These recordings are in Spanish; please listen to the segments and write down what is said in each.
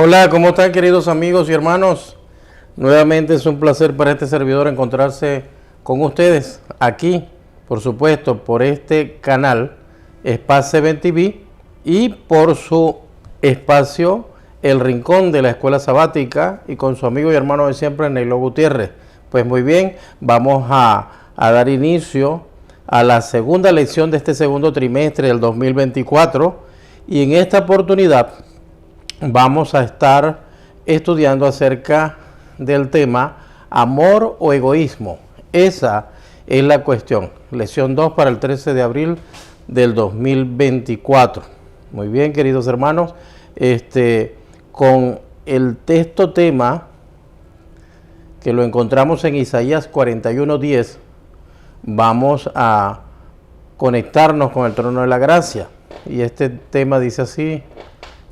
Hola, ¿cómo están queridos amigos y hermanos? Nuevamente es un placer para este servidor encontrarse con ustedes aquí, por supuesto, por este canal Espacio 7 TV y por su espacio El Rincón de la Escuela Sabática y con su amigo y hermano de siempre, Neilo Gutiérrez. Pues muy bien, vamos a dar inicio a la segunda lección de este segundo trimestre del 2024 y en esta oportunidad vamos a estar estudiando acerca del tema amor o egoísmo. Esa es la cuestión. Lección 2 para el 13 de abril del 2024. Muy bien, queridos hermanos, con el texto tema que lo encontramos en Isaías 41:10, vamos a conectarnos con el trono de la gracia. Y este tema dice así,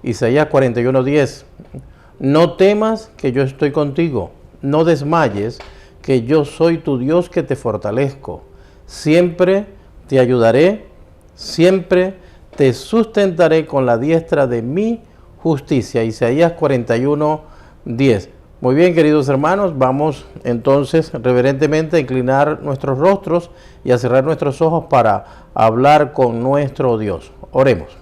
Isaías 41:10, no temas que yo estoy contigo, no desmayes que yo soy tu Dios que te fortalezco, siempre te ayudaré, siempre te sustentaré con la diestra de mi justicia. Isaías 41:10. Muy bien, queridos hermanos, vamos entonces reverentemente a inclinar nuestros rostros y a cerrar nuestros ojos para hablar con nuestro Dios. Oremos.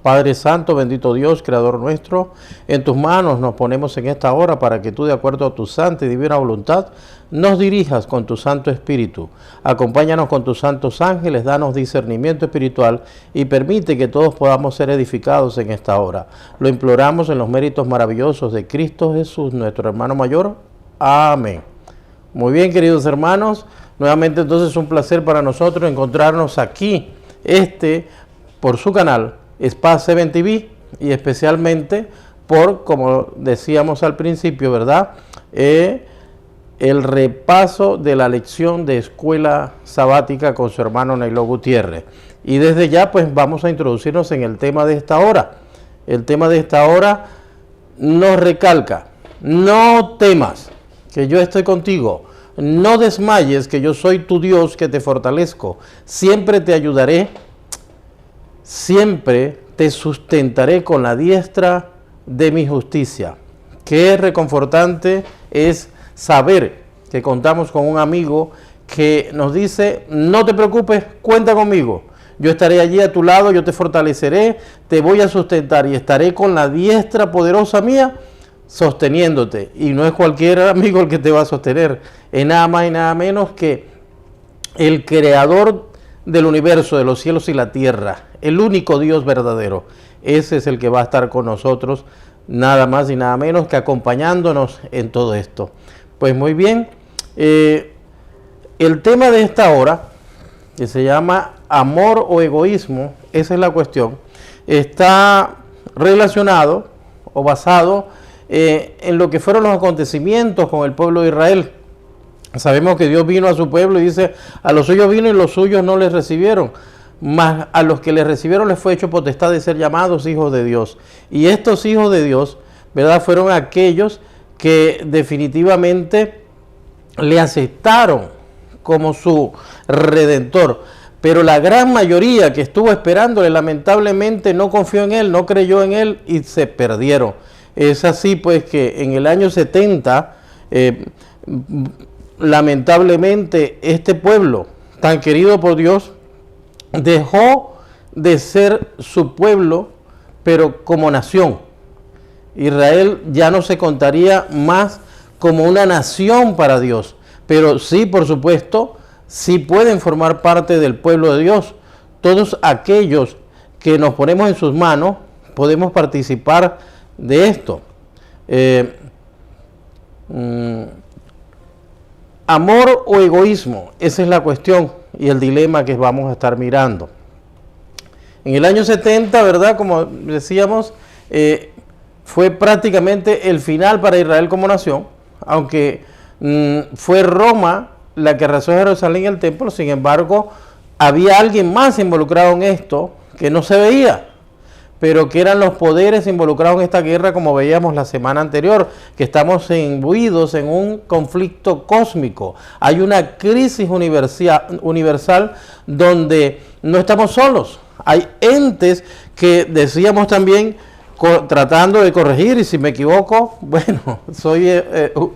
Padre Santo, bendito Dios, Creador nuestro, en tus manos nos ponemos en esta hora para que tú, de acuerdo a tu santa y divina voluntad, nos dirijas con tu Santo Espíritu. Acompáñanos con tus santos ángeles, danos discernimiento espiritual y permite que todos podamos ser edificados en esta hora. Lo imploramos en los méritos maravillosos de Cristo Jesús, nuestro hermano mayor. Amén. Muy bien, queridos hermanos, nuevamente entonces es un placer para nosotros encontrarnos aquí, por su canal, Espacio 7 TV, y especialmente por, como decíamos al principio, ¿verdad? El repaso de la lección de escuela sabática con su hermano Neilo Gutiérrez. Y desde ya pues vamos a introducirnos en el tema de esta hora. El tema de esta hora nos recalca, no temas que yo estoy contigo, no desmayes que yo soy tu Dios que te fortalezco, siempre te ayudaré, siempre te sustentaré con la diestra de mi justicia. Qué reconfortante es saber que contamos con un amigo que nos dice, no te preocupes, cuenta conmigo. Yo estaré allí a tu lado, yo te fortaleceré, te voy a sustentar y estaré con la diestra poderosa mía sosteniéndote. Y no es cualquier amigo el que te va a sostener, es nada más y nada menos que el creador del universo, de los cielos y la tierra, el único Dios verdadero. Ese es el que va a estar con nosotros, nada más y nada menos que acompañándonos en todo esto. Pues muy bien, el tema de esta hora, que se llama amor o egoísmo, esa es la cuestión, está relacionado o basado en lo que fueron los acontecimientos con el pueblo de Israel. Sabemos que Dios vino a su pueblo y dice, a los suyos vino y los suyos no les recibieron, mas a los que les recibieron les fue hecho potestad de ser llamados hijos de Dios. Y estos hijos de Dios, ¿verdad?, fueron aquellos que definitivamente le aceptaron como su redentor. Pero la gran mayoría que estuvo esperándole, lamentablemente no confió en él, no creyó en él y se perdieron. Es así pues que en el año 70, lamentablemente este pueblo tan querido por Dios dejó de ser su pueblo, pero como nación. Israel ya no se contaría más como una nación para Dios, pero sí, por supuesto, sí pueden formar parte del pueblo de Dios. Todos aquellos que nos ponemos en sus manos podemos participar de esto. Amor o egoísmo, esa es la cuestión y el dilema que vamos a estar mirando. En el año 70, ¿verdad?, como decíamos, fue prácticamente el final para Israel como nación, aunque fue Roma la que arrasó Jerusalén y el templo. Sin embargo, había alguien más involucrado en esto que no se veía, pero que eran los poderes involucrados en esta guerra, como veíamos la semana anterior, que estamos imbuidos en un conflicto cósmico. Hay una crisis universal donde no estamos solos. Hay entes que decíamos también tratando de corregir, y si me equivoco, bueno, soy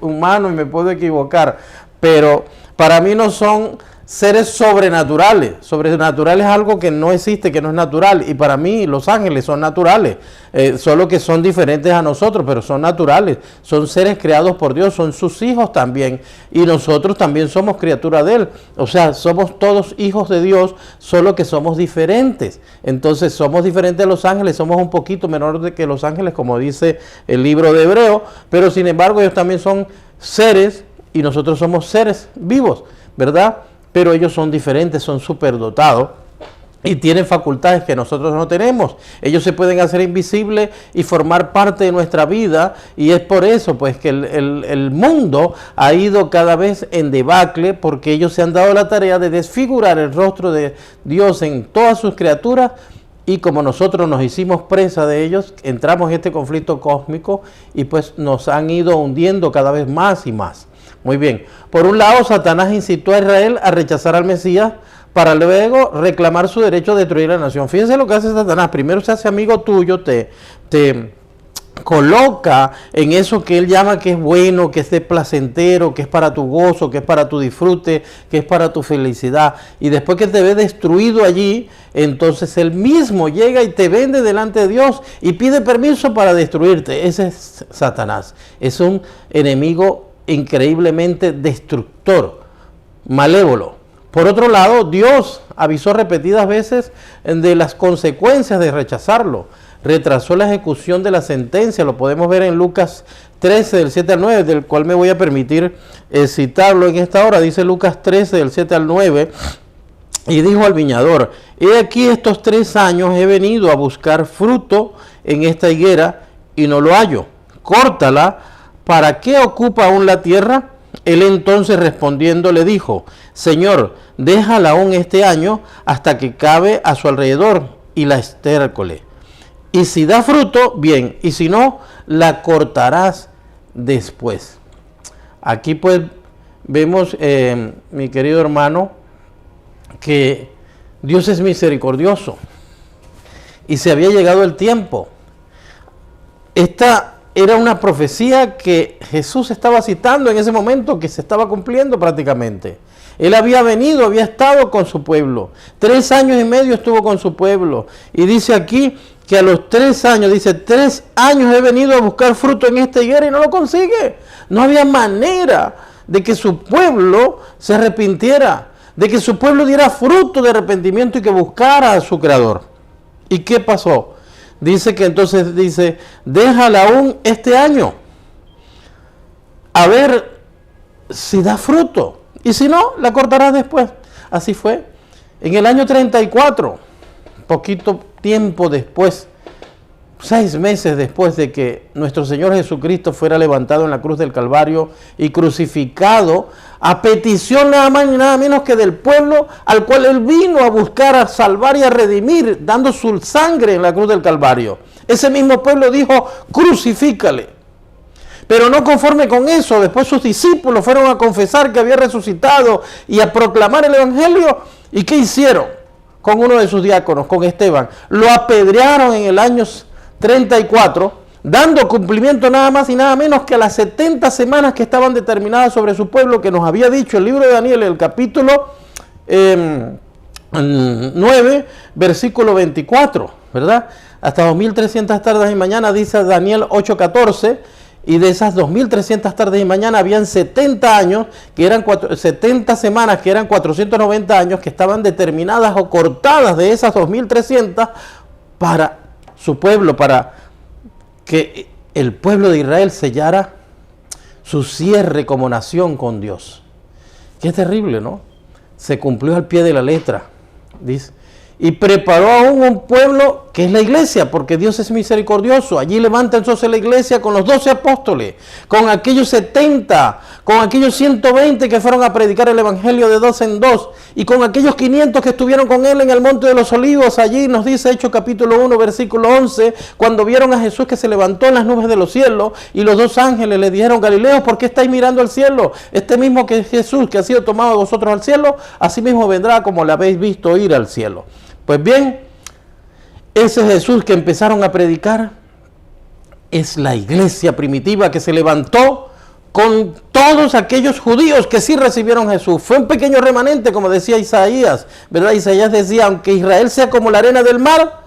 humano y me puedo equivocar, pero para mí no son seres sobrenaturales. Sobrenatural es algo que no existe, que no es natural, y para mí los ángeles son naturales, solo que son diferentes a nosotros, pero son naturales, son seres creados por Dios, son sus hijos también, y nosotros también somos criaturas de Él, o sea, somos todos hijos de Dios, solo que somos diferentes. Entonces somos diferentes a los ángeles, somos un poquito menores que los ángeles, como dice el libro de Hebreo, pero sin embargo ellos también son seres, y nosotros somos seres vivos, ¿verdad? Pero ellos son diferentes, son superdotados y tienen facultades que nosotros no tenemos. Ellos se pueden hacer invisibles y formar parte de nuestra vida, y es por eso pues que el mundo ha ido cada vez en debacle, porque ellos se han dado la tarea de desfigurar el rostro de Dios en todas sus criaturas, y como nosotros nos hicimos presa de ellos, entramos en este conflicto cósmico y pues nos han ido hundiendo cada vez más y más. Muy bien, por un lado Satanás incitó a Israel a rechazar al Mesías para luego reclamar su derecho a destruir la nación. Fíjense lo que hace Satanás: primero se hace amigo tuyo, te coloca en eso que él llama que es bueno, que es placentero, que es para tu gozo, que es para tu disfrute, que es para tu felicidad, y después que te ve destruido allí, entonces él mismo llega y te vende delante de Dios y pide permiso para destruirte. Ese es Satanás, es un enemigo increíblemente destructor, malévolo. Por otro lado, Dios avisó repetidas veces de las consecuencias de rechazarlo. Retrasó la ejecución de la sentencia, lo podemos ver en Lucas 13, del 7 al 9, del cual me voy a permitir citarlo en esta hora. Dice Lucas 13, del 7 al 9, y dijo al viñador: he aquí estos 3 años he venido a buscar fruto en esta higuera y no lo hallo. Córtala. ¿Para qué ocupa aún la tierra? Él entonces respondiendo le dijo: Señor, déjala aún este año hasta que cabe a su alrededor y la estércole. Y si da fruto, bien, y si no, la cortarás después. Aquí pues vemos, mi querido hermano, que Dios es misericordioso y se había llegado el tiempo. Esta era una profecía que Jesús estaba citando en ese momento, que se estaba cumpliendo prácticamente. Él había venido, había estado con su pueblo. 3 años y medio estuvo con su pueblo. Y dice aquí que a los 3 años, dice, 3 años he venido a buscar fruto en esta higuera y no lo consigue. No había manera de que su pueblo se arrepintiera, de que su pueblo diera fruto de arrepentimiento y que buscara a su Creador. ¿Y qué pasó? Dice que entonces dice: déjala aún este año, a ver si da fruto, y si no, la cortarás después. Así fue. En el año 34, poquito tiempo después, 6 meses después de que nuestro Señor Jesucristo fuera levantado en la cruz del Calvario y crucificado, a petición nada más ni nada menos que del pueblo al cual Él vino a buscar, a salvar y a redimir, dando su sangre en la cruz del Calvario. Ese mismo pueblo dijo: crucifícale. Pero no conforme con eso, después sus discípulos fueron a confesar que había resucitado y a proclamar el Evangelio. ¿Y qué hicieron con uno de sus diáconos, con Esteban? Lo apedrearon en el año 34, dando cumplimiento nada más y nada menos que a las 70 semanas que estaban determinadas sobre su pueblo, que nos había dicho el libro de Daniel, el capítulo 9, versículo 24, ¿verdad? Hasta 2300 tardes y mañana, dice Daniel 8:14, y de esas 2300 tardes y mañana habían 70 años, que eran 70 semanas, que eran 490 años, que estaban determinadas o cortadas de esas 2300 para su pueblo, para que el pueblo de Israel sellara su cierre como nación con Dios. Qué terrible, ¿no? Se cumplió al pie de la letra, dice. Y preparó aún un pueblo que es la iglesia, porque Dios es misericordioso. Allí levanta entonces la iglesia con los 12 apóstoles, con aquellos 70, con aquellos 120 que fueron a predicar el evangelio de 2 en 2, y con aquellos 500 que estuvieron con él en el Monte de los Olivos. Allí nos dice Hechos capítulo 1, versículo 11, cuando vieron a Jesús que se levantó en las nubes de los cielos, y los 2 ángeles le dijeron: Galileos, ¿por qué estáis mirando al cielo? Este mismo que es Jesús, que ha sido tomado de vosotros al cielo, así mismo vendrá como le habéis visto ir al cielo. Pues bien, ese Jesús que empezaron a predicar es la iglesia primitiva que se levantó con todos aquellos judíos que sí recibieron a Jesús. Fue un pequeño remanente, como decía Isaías, ¿verdad? Isaías decía, aunque Israel sea como la arena del mar,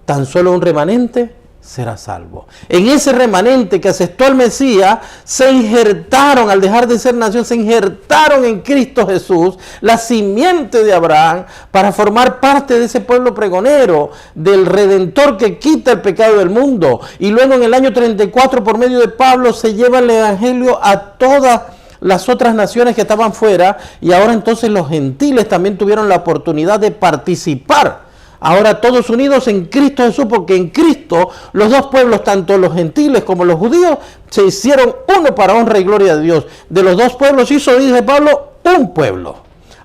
tan solo un remanente será salvo. En ese remanente que aceptó al Mesías, se injertaron, al dejar de ser nación, se injertaron en Cristo Jesús, la simiente de Abraham, para formar parte de ese pueblo pregonero, del Redentor que quita el pecado del mundo. Y luego en el año 34, por medio de Pablo, se lleva el evangelio a todas las otras naciones que estaban fuera, y ahora entonces los gentiles también tuvieron la oportunidad de participar. Ahora todos unidos en Cristo Jesús, porque en Cristo los dos pueblos, tanto los gentiles como los judíos, se hicieron uno para honra y gloria de Dios. De los dos pueblos hizo, dice Pablo, un pueblo.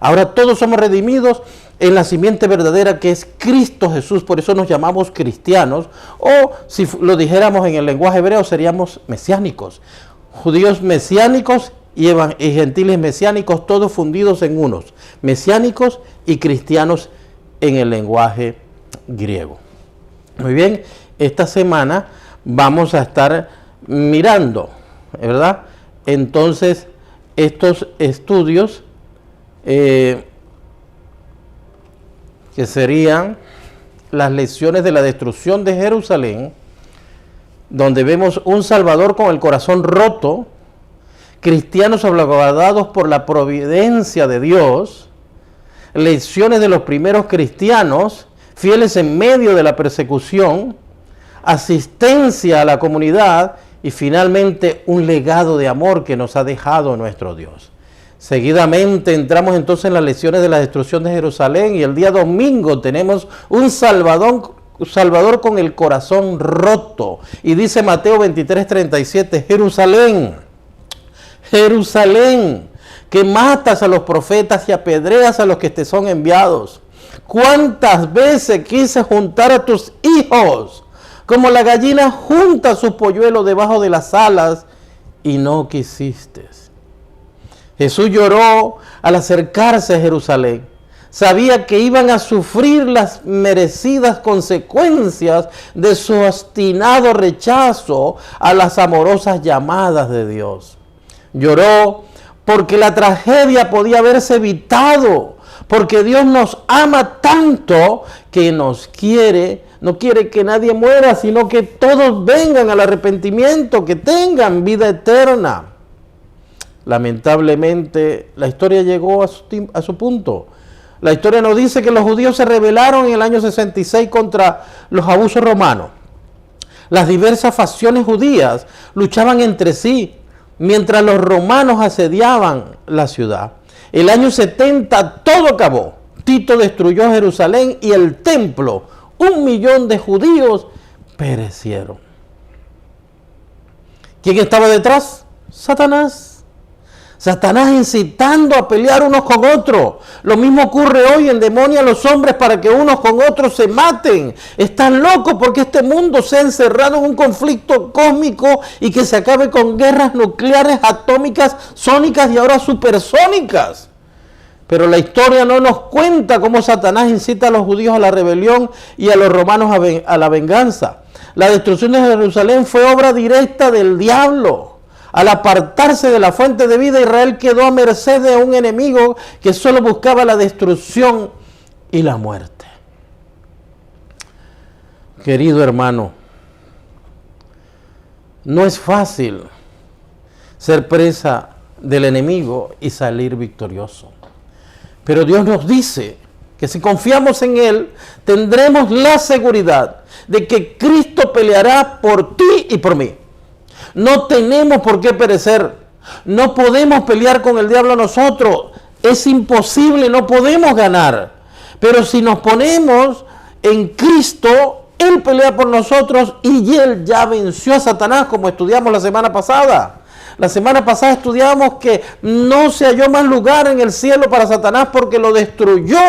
Ahora todos somos redimidos en la simiente verdadera que es Cristo Jesús. Por eso nos llamamos cristianos, o si lo dijéramos en el lenguaje hebreo seríamos mesiánicos. Judíos mesiánicos y gentiles mesiánicos, todos fundidos en unos. Mesiánicos y cristianos en el lenguaje griego. Muy bien, esta semana vamos a estar mirando, ¿verdad? Entonces, estos estudios que serían las lecciones de la destrucción de Jerusalén, donde vemos un Salvador con el corazón roto, cristianos salvaguardados por la providencia de Dios, lecciones de los primeros cristianos, fieles en medio de la persecución, asistencia a la comunidad y finalmente un legado de amor que nos ha dejado nuestro Dios. Seguidamente entramos entonces en las lecciones de la destrucción de Jerusalén, y el día domingo tenemos un Salvador con el corazón roto. Y dice Mateo 23:37, Jerusalén, Jerusalén, que matas a los profetas y apedreas a los que te son enviados. ¿Cuántas veces quise juntar a tus hijos, como la gallina junta su polluelo debajo de las alas, y no quisiste? Jesús lloró al acercarse a Jerusalén. Sabía que iban a sufrir las merecidas consecuencias de su obstinado rechazo a las amorosas llamadas de Dios. Lloró porque la tragedia podía haberse evitado, porque Dios nos ama tanto que no quiere que nadie muera, sino que todos vengan al arrepentimiento, que tengan vida eterna. Lamentablemente, la historia llegó a su punto. La historia nos dice que los judíos se rebelaron en el año 66 contra los abusos romanos. Las diversas facciones judías luchaban entre sí, mientras los romanos asediaban la ciudad. El año 70 todo acabó. Tito destruyó Jerusalén y el templo. 1 millón de judíos perecieron. ¿Quién estaba detrás? Satanás. Satanás incitando a pelear unos con otros. Lo mismo ocurre hoy, endemonia a los hombres para que unos con otros se maten. Están locos porque este mundo se ha encerrado en un conflicto cósmico y que se acabe con guerras nucleares, atómicas, sónicas y ahora supersónicas. Pero la historia no nos cuenta cómo Satanás incita a los judíos a la rebelión y a los romanos a la venganza. La destrucción de Jerusalén fue obra directa del diablo. Al apartarse de la fuente de vida, Israel quedó a merced de un enemigo que solo buscaba la destrucción y la muerte. Querido hermano, no es fácil ser presa del enemigo y salir victorioso. Pero Dios nos dice que si confiamos en Él, tendremos la seguridad de que Cristo peleará por ti y por mí. No tenemos por qué perecer. No podemos pelear con el diablo nosotros. Es imposible, no podemos ganar. Pero si nos ponemos en Cristo, Él pelea por nosotros y Él ya venció a Satanás, como estudiamos la semana pasada. La semana pasada estudiamos que no se halló más lugar en el cielo para Satanás porque lo destruyó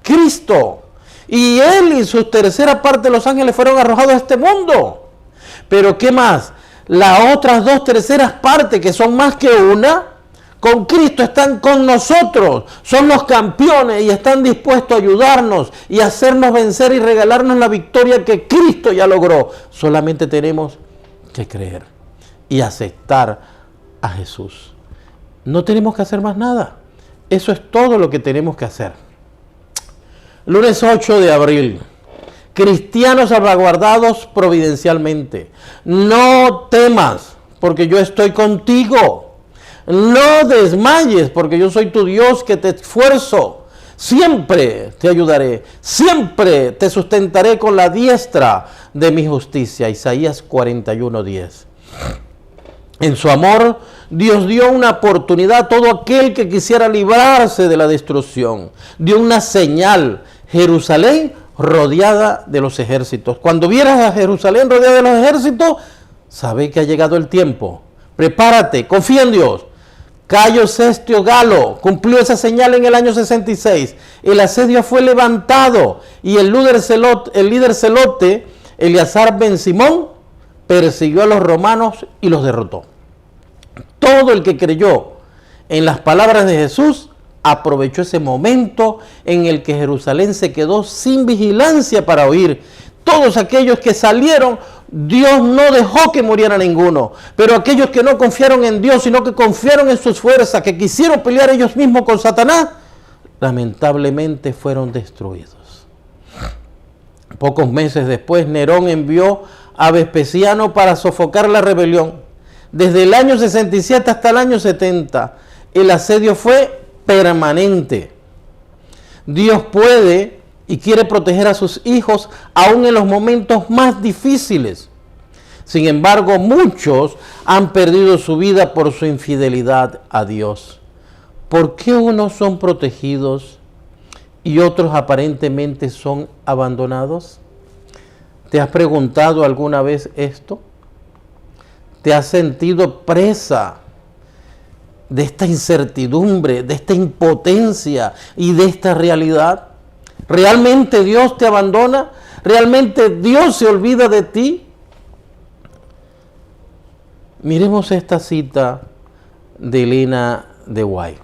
Cristo. Y Él y su tercera parte de los ángeles fueron arrojados a este mundo. Pero ¿qué más? Las otras 2 terceras partes, que son más que una, con Cristo están con nosotros. Son los campeones y están dispuestos a ayudarnos y hacernos vencer y regalarnos la victoria que Cristo ya logró. Solamente tenemos que creer y aceptar a Jesús. No tenemos que hacer más nada. Eso es todo lo que tenemos que hacer. Lunes 8 de abril. Cristianos salvaguardados providencialmente. No temas, porque yo estoy contigo. No desmayes, porque yo soy tu Dios que te esfuerzo. Siempre te ayudaré, siempre te sustentaré con la diestra de mi justicia. Isaías 41:10. En su amor, Dios dio una oportunidad a todo aquel que quisiera librarse de la destrucción. Dio una señal: Jerusalén rodeada de los ejércitos. Cuando vieras a Jerusalén rodeada de los ejércitos, sabe que ha llegado el tiempo. Prepárate, confía en Dios. Cayo Cestio Galo cumplió esa señal en el año 66. El asedio fue levantado y el líder celote, Eleazar Ben Simón, persiguió a los romanos y los derrotó. Todo el que creyó en las palabras de Jesús aprovechó ese momento en el que Jerusalén se quedó sin vigilancia para huir. Todos aquellos que salieron, Dios no dejó que muriera ninguno. Pero aquellos que no confiaron en Dios, sino que confiaron en sus fuerzas, que quisieron pelear ellos mismos con Satanás, lamentablemente fueron destruidos. Pocos meses después, Nerón envió a Vespasiano para sofocar la rebelión. Desde el año 67 hasta el año 70, el asedio fue permanente. Dios puede y quiere proteger a sus hijos aún en los momentos más difíciles. Sin embargo, muchos han perdido su vida por su infidelidad a Dios. ¿Por qué unos son protegidos y otros aparentemente son abandonados? ¿Te has preguntado alguna vez esto? ¿Te has sentido presa de esta incertidumbre, de esta impotencia y de esta realidad? ¿Realmente Dios te abandona? ¿Realmente Dios se olvida de ti? Miremos esta cita de Elena de White.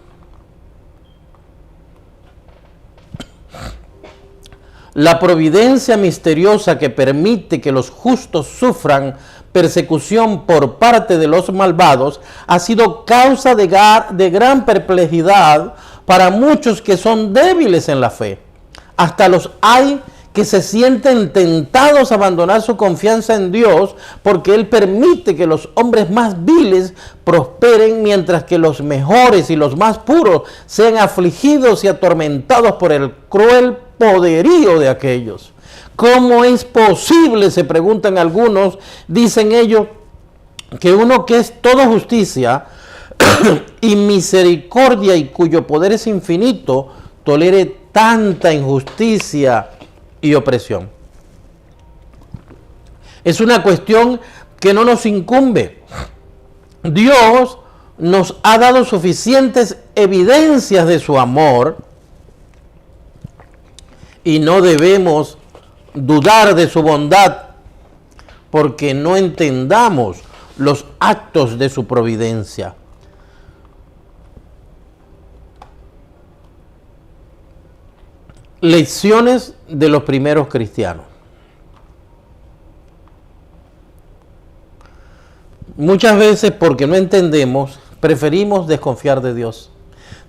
La providencia misteriosa que permite que los justos sufran persecución por parte de los malvados ha sido causa de gran perplejidad para muchos que son débiles en la fe. Hasta los hay que se sienten tentados a abandonar su confianza en Dios porque Él permite que los hombres más viles prosperen mientras que los mejores y los más puros sean afligidos y atormentados por el cruel poderío de aquellos. ¿Cómo es posible?, se preguntan algunos, dicen ellos, que uno que es toda justicia y misericordia y cuyo poder es infinito, tolere tanta injusticia y opresión. Es una cuestión que no nos incumbe. Dios nos ha dado suficientes evidencias de su amor y no debemos dudar de su bondad porque no entendamos los actos de su providencia. Lecciones de los primeros cristianos. Muchas veces, porque no entendemos, preferimos desconfiar de Dios.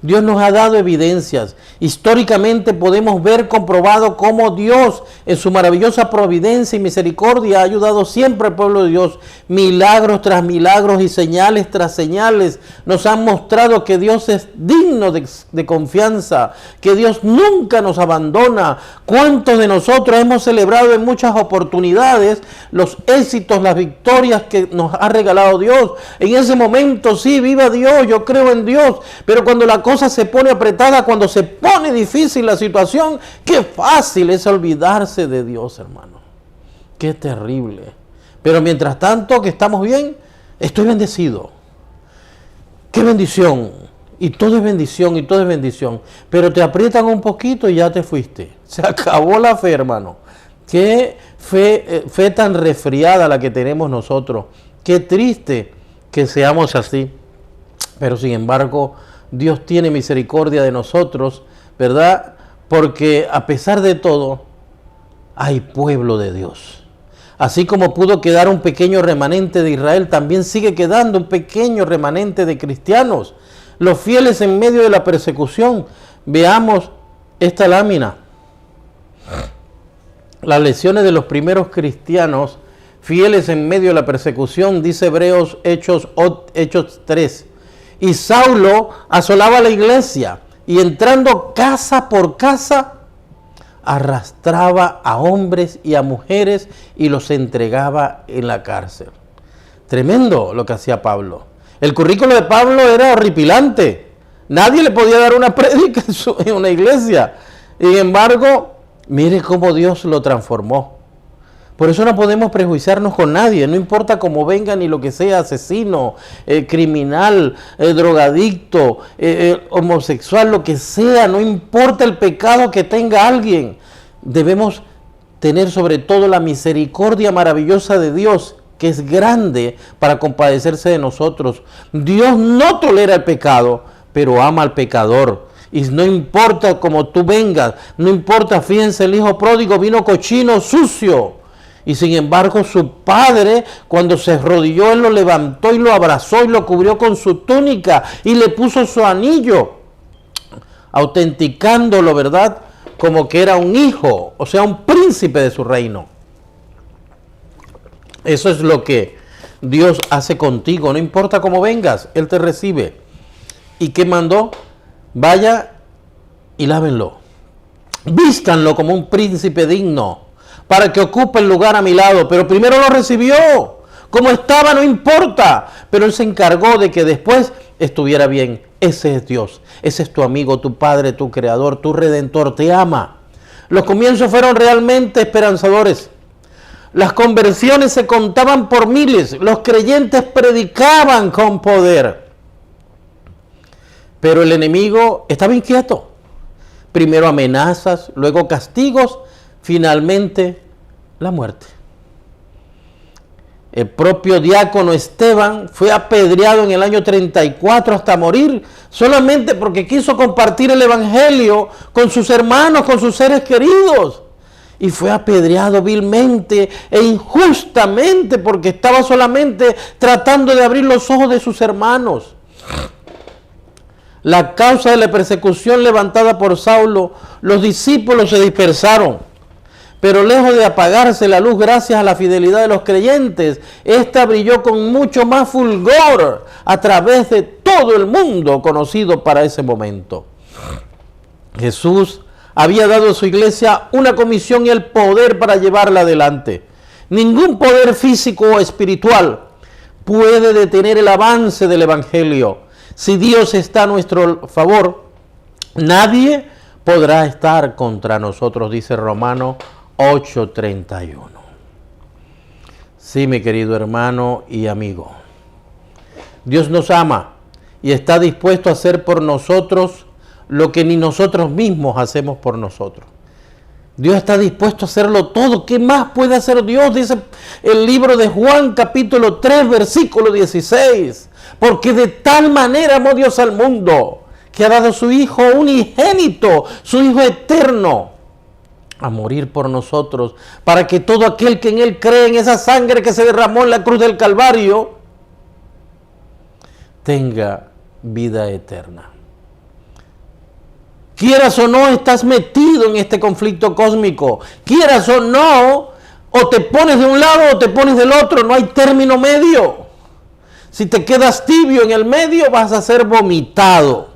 Dios nos ha dado evidencias. Históricamente podemos ver comprobado cómo Dios, en su maravillosa providencia y misericordia, ha ayudado siempre al pueblo de Dios. Milagros tras milagros y señales tras señales nos han mostrado que Dios es digno de confianza, que Dios nunca nos abandona. ¿Cuántos de nosotros hemos celebrado en muchas oportunidades los éxitos, las victorias que nos ha regalado Dios? En ese momento, sí, viva Dios, yo creo en Dios, pero cuando la cosa se pone apretada, cuando se pone difícil la situación, qué fácil es olvidarse de Dios, hermano. Qué terrible. Pero mientras tanto que estamos bien, estoy bendecido. Qué bendición. Y todo es bendición, y todo es bendición. Pero te aprietan un poquito y ya te fuiste. Se acabó la fe, hermano. Qué fe tan resfriada la que tenemos nosotros. Qué triste que seamos así. Pero sin embargo, Dios tiene misericordia de nosotros, ¿verdad? Porque a pesar de todo, hay pueblo de Dios. Así como pudo quedar un pequeño remanente de Israel, también sigue quedando un pequeño remanente de cristianos, los fieles en medio de la persecución. Veamos esta lámina. Las lecciones de los primeros cristianos fieles en medio de la persecución, dice Hebreos Hechos 3. Y Saulo asolaba la iglesia y entrando casa por casa, arrastraba a hombres y a mujeres y los entregaba en la cárcel. Tremendo lo que hacía Pablo. El currículo de Pablo era horripilante. Nadie le podía dar una prédica en una iglesia. Sin embargo, mire cómo Dios lo transformó. Por eso no podemos prejuiciarnos con nadie, no importa cómo venga ni lo que sea, asesino, criminal, drogadicto, homosexual, lo que sea, no importa el pecado que tenga alguien. Debemos tener sobre todo la misericordia maravillosa de Dios, que es grande para compadecerse de nosotros. Dios no tolera el pecado, pero ama al pecador. Y no importa cómo tú vengas, no importa, fíjense, el hijo pródigo vino cochino, sucio. Y sin embargo su padre, cuando se arrodilló, él lo levantó y lo abrazó y lo cubrió con su túnica y le puso su anillo, autenticándolo, ¿verdad?, como que era un hijo, o sea, un príncipe de su reino. Eso es lo que Dios hace contigo, no importa cómo vengas, Él te recibe. ¿Y qué mandó? Vaya y lávenlo, vístanlo como un príncipe digno, para que ocupe el lugar a mi lado. Pero primero lo recibió, como estaba no importa, pero Él se encargó de que después estuviera bien. Ese es Dios, ese es tu amigo, tu Padre, tu Creador, tu Redentor, te ama. Los comienzos fueron realmente esperanzadores. Las conversiones se contaban por miles, los creyentes predicaban con poder. Pero el enemigo estaba inquieto. Primero amenazas, luego castigos, finalmente la muerte. El propio diácono Esteban fue apedreado en el año 34 hasta morir, solamente porque quiso compartir el evangelio con sus hermanos, con sus seres queridos. Y fue apedreado vilmente e injustamente porque estaba solamente tratando de abrir los ojos de sus hermanos. La causa de la persecución levantada por Saulo, los discípulos se dispersaron. Pero lejos de apagarse la luz gracias a la fidelidad de los creyentes, esta brilló con mucho más fulgor a través de todo el mundo conocido para ese momento. Jesús había dado a su iglesia una comisión y el poder para llevarla adelante. Ningún poder físico o espiritual puede detener el avance del evangelio. Si Dios está a nuestro favor, nadie podrá estar contra nosotros, dice Romanos 8:31. Sí, mi querido hermano y amigo, Dios nos ama y está dispuesto a hacer por nosotros lo que ni nosotros mismos hacemos por nosotros. Dios está dispuesto a hacerlo todo. ¿Qué más puede hacer Dios? Dice el libro de Juan, capítulo 3, versículo 16. Porque de tal manera amó Dios al mundo, que ha dado a su Hijo unigénito, su Hijo eterno, a morir por nosotros, para que todo aquel que en Él cree, en esa sangre que se derramó en la cruz del Calvario, tenga vida eterna. Quieras o no, estás metido en este conflicto cósmico. Quieras o no, o te pones de un lado o te pones del otro, no hay término medio. Si te quedas tibio en el medio, vas a ser vomitado.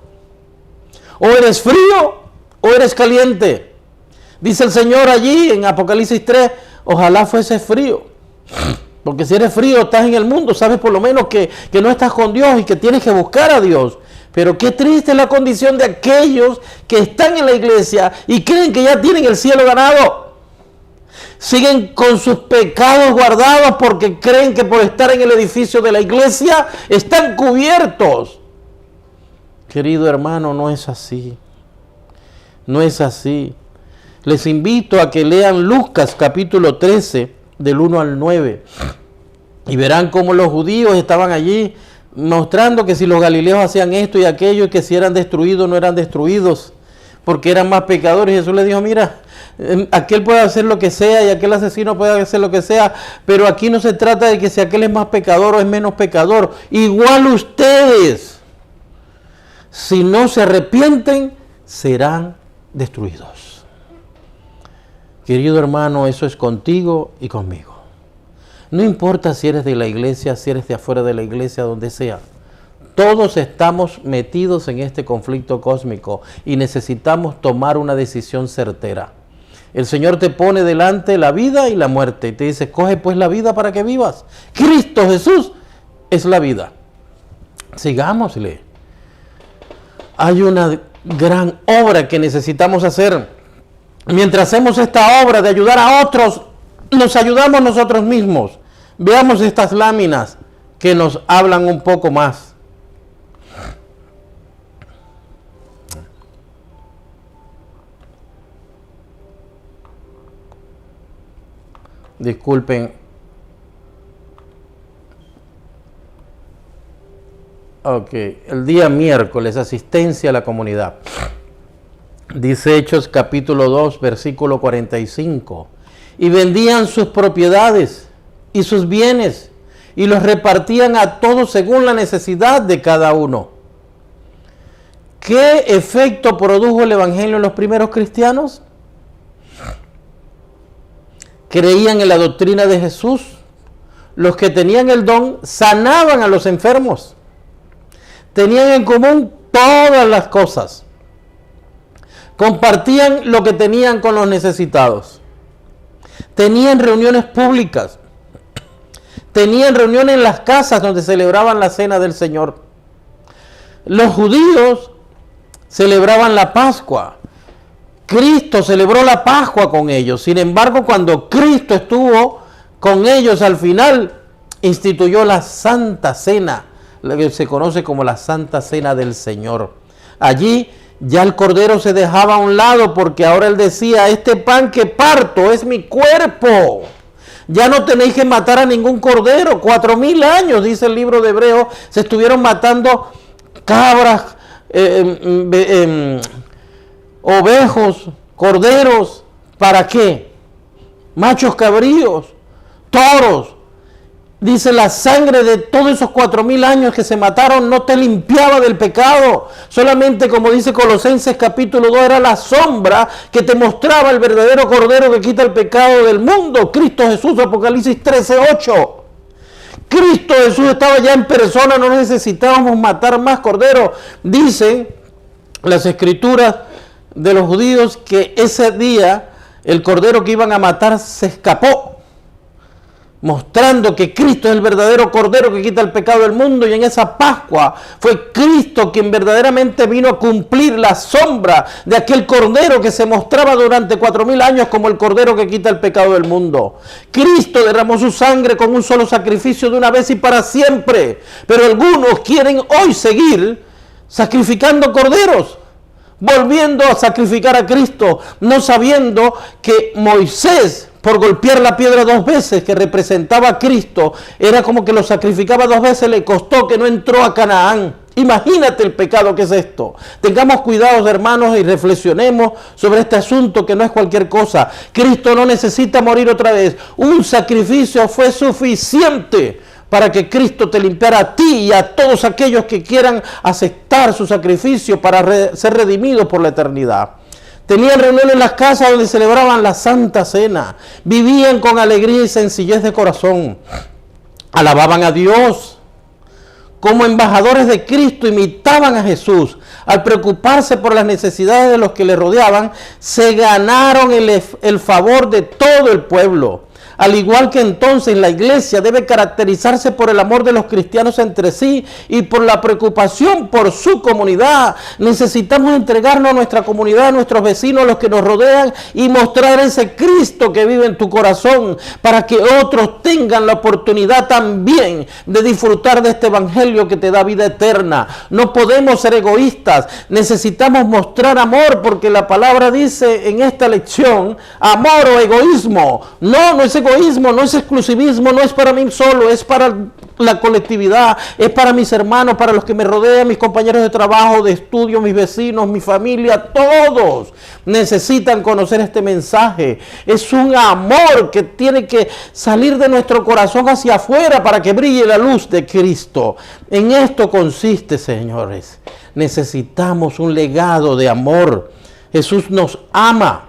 O eres frío o eres caliente. Dice el Señor allí en Apocalipsis 3, ojalá fuese frío. Porque si eres frío, estás en el mundo, sabes por lo menos que no estás con Dios y que tienes que buscar a Dios. Pero qué triste es la condición de aquellos que están en la iglesia y creen que ya tienen el cielo ganado. Siguen con sus pecados guardados porque creen que por estar en el edificio de la iglesia están cubiertos. Querido hermano, no es así. No es así. Les invito a que lean Lucas capítulo 13 del 1 al 9 y verán cómo los judíos estaban allí mostrando que si los galileos hacían esto y aquello y que si eran destruidos no eran destruidos. porque eran más pecadores. Jesús le dijo, mira, aquel puede hacer lo que sea y aquel asesino puede hacer lo que sea, pero aquí no se trata de que si aquel es más pecador o es menos pecador. Igual ustedes, si no se arrepienten, serán destruidos. Querido hermano, eso es contigo y conmigo. No importa si eres de la iglesia, si eres de afuera de la iglesia, donde sea. Todos estamos metidos en este conflicto cósmico y necesitamos tomar una decisión certera. El Señor te pone delante la vida y la muerte y te dice, coge pues la vida para que vivas. Cristo Jesús es la vida. Sigámosle. Hay una gran obra que necesitamos hacer. Mientras hacemos esta obra de ayudar a otros, nos ayudamos nosotros mismos. Veamos estas láminas que nos hablan un poco más. Disculpen. Ok, el día miércoles, asistencia a la comunidad. Dice Hechos capítulo 2, versículo 45. Y vendían sus propiedades y sus bienes y los repartían a todos según la necesidad de cada uno. ¿Qué efecto produjo el evangelio en los primeros cristianos? Creían en la doctrina de Jesús. Los que tenían el don sanaban a los enfermos. Tenían en común todas las cosas. Compartían lo que tenían con los necesitados. Tenían reuniones públicas. Tenían reuniones en las casas donde celebraban la cena del Señor. Los judíos celebraban la Pascua. Cristo celebró la Pascua con ellos. Sin embargo, cuando Cristo estuvo con ellos al final, instituyó la Santa Cena, lo que se conoce como la Santa Cena del Señor. Allí ya el cordero se dejaba a un lado porque ahora él decía, este pan que parto es mi cuerpo. Ya no tenéis que matar a ningún cordero. 4000 años, dice el libro de Hebreos, se estuvieron matando cabras, ovejos, corderos. ¿Para qué? Machos cabríos, toros. Dice, la sangre de todos esos 4000 años que se mataron no te limpiaba del pecado. Solamente, como dice Colosenses capítulo 2, era la sombra que te mostraba el verdadero cordero que quita el pecado del mundo. Cristo Jesús, Apocalipsis 13:8. Cristo Jesús estaba ya en persona, no necesitábamos matar más corderos. Dicen las escrituras de los judíos que ese día el cordero que iban a matar se escapó, mostrando que Cristo es el verdadero cordero que quita el pecado del mundo. Y en esa Pascua fue Cristo quien verdaderamente vino a cumplir la sombra de aquel cordero que se mostraba durante 4000 años como el cordero que quita el pecado del mundo. Cristo derramó su sangre con un solo sacrificio de una vez y para siempre. Pero algunos quieren hoy seguir sacrificando corderos, volviendo a sacrificar a Cristo, no sabiendo que Moisés, por golpear la piedra 2 veces que representaba a Cristo, era como que lo sacrificaba 2 veces, le costó que no entró a Canaán. Imagínate el pecado que es esto. Tengamos cuidado, hermanos, y reflexionemos sobre este asunto que no es cualquier cosa. Cristo no necesita morir otra vez. Un sacrificio fue suficiente para que Cristo te limpiara a ti y a todos aquellos que quieran aceptar su sacrificio para ser redimidos por la eternidad. Tenían reuniones en las casas donde celebraban la Santa Cena. Vivían con alegría y sencillez de corazón. Alababan a Dios. Como embajadores de Cristo imitaban a Jesús. Al preocuparse por las necesidades de los que le rodeaban, se ganaron el favor de todo el pueblo. Al igual que entonces la iglesia debe caracterizarse por el amor de los cristianos entre sí y por la preocupación por su comunidad. Necesitamos entregarnos a nuestra comunidad, a nuestros vecinos, a los que nos rodean y mostrar ese Cristo que vive en tu corazón para que otros tengan la oportunidad también de disfrutar de este evangelio que te da vida eterna. No podemos ser egoístas, necesitamos mostrar amor porque la palabra dice en esta lección, amor o egoísmo. No es egoísmo, no es exclusivismo, no es para mí solo, es para la colectividad, es para mis hermanos, para los que me rodean, mis compañeros de trabajo, de estudio, mis vecinos, mi familia, todos necesitan conocer este mensaje. Es un amor que tiene que salir de nuestro corazón hacia afuera para que brille la luz de Cristo. En esto consiste, señores. Necesitamos un legado de amor. Jesús nos ama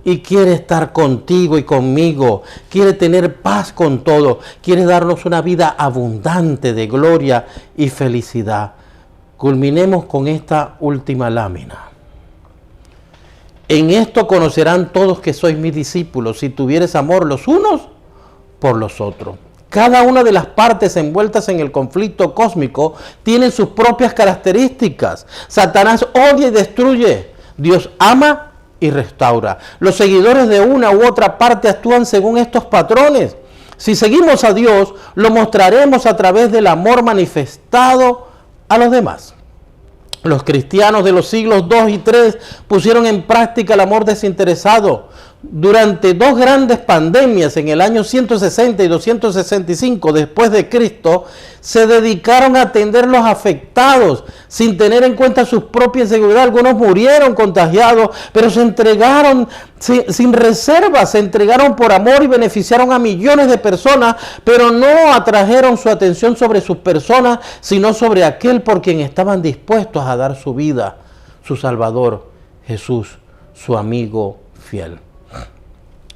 y quiere estar contigo y conmigo, quiere tener paz con todo, quiere darnos una vida abundante de gloria y felicidad. Culminemos con esta última lámina. En esto conocerán todos que sois mis discípulos, si tuvieres amor los unos por los otros. Cada una de las partes envueltas en el conflicto cósmico tienen sus propias características. Satanás odia y destruye. Dios ama y restaura. Los seguidores de una u otra parte actúan según estos patrones. Si seguimos a Dios, lo mostraremos a través del amor manifestado a los demás. Los cristianos de los siglos II y III pusieron en práctica el amor desinteresado. Durante dos grandes pandemias, en el año 160 y 265 después de Cristo, se dedicaron a atender los afectados sin tener en cuenta su propia inseguridad. Algunos murieron contagiados, pero se entregaron sin reservas, se entregaron por amor y beneficiaron a millones de personas, pero no atrajeron su atención sobre sus personas, sino sobre aquel por quien estaban dispuestos a dar su vida, su Salvador, Jesús, su amigo fiel.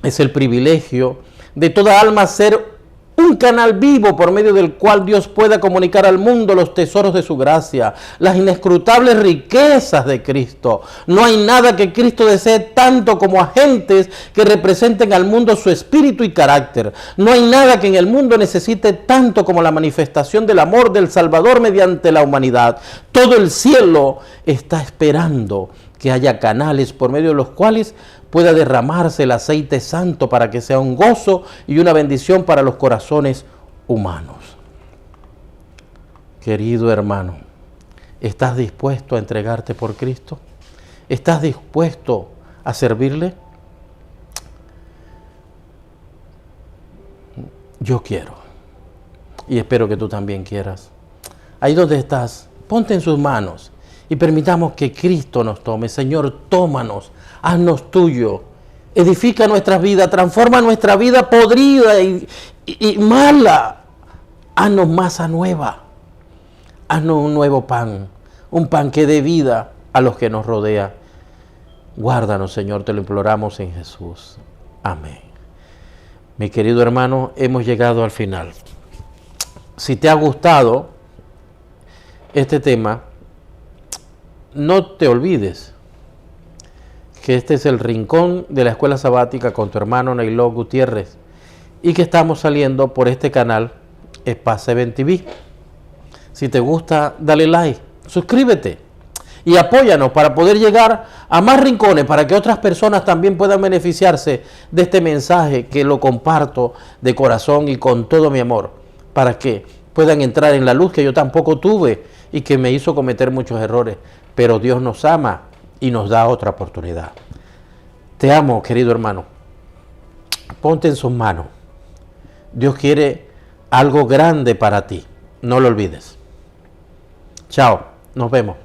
Es el privilegio de toda alma ser un canal vivo por medio del cual Dios pueda comunicar al mundo los tesoros de su gracia, las inescrutables riquezas de Cristo. No hay nada que Cristo desee tanto como agentes que representen al mundo su espíritu y carácter. No hay nada que en el mundo necesite tanto como la manifestación del amor del Salvador mediante la humanidad. Todo el cielo está esperando que haya canales por medio de los cuales pueda derramarse el aceite santo para que sea un gozo y una bendición para los corazones humanos. Querido hermano, ¿estás dispuesto a entregarte por Cristo? ¿Estás dispuesto a servirle? Yo quiero, y espero que tú también quieras. Ahí donde estás, ponte en sus manos y permitamos que Cristo nos tome. Señor, tómanos, haznos tuyo, edifica nuestras vidas, transforma nuestra vida podrida y mala, haznos masa nueva, haznos un nuevo pan, un pan que dé vida a los que nos rodean. Guárdanos, Señor, te lo imploramos en Jesús. Amén. Mi querido hermano, hemos llegado al final. Si te ha gustado este tema, no te olvides que este es el rincón de la escuela sabática con tu hermano Neiló Gutiérrez y que estamos saliendo por este canal Spa7 TV. Si te gusta, dale like, suscríbete y apóyanos para poder llegar a más rincones, para que otras personas también puedan beneficiarse de este mensaje que lo comparto de corazón y con todo mi amor, para que puedan entrar en la luz que yo tampoco tuve y que me hizo cometer muchos errores, pero Dios nos ama y nos da otra oportunidad. Te amo, querido hermano. Ponte en sus manos. Dios quiere algo grande para ti. No lo olvides. Chao, nos vemos.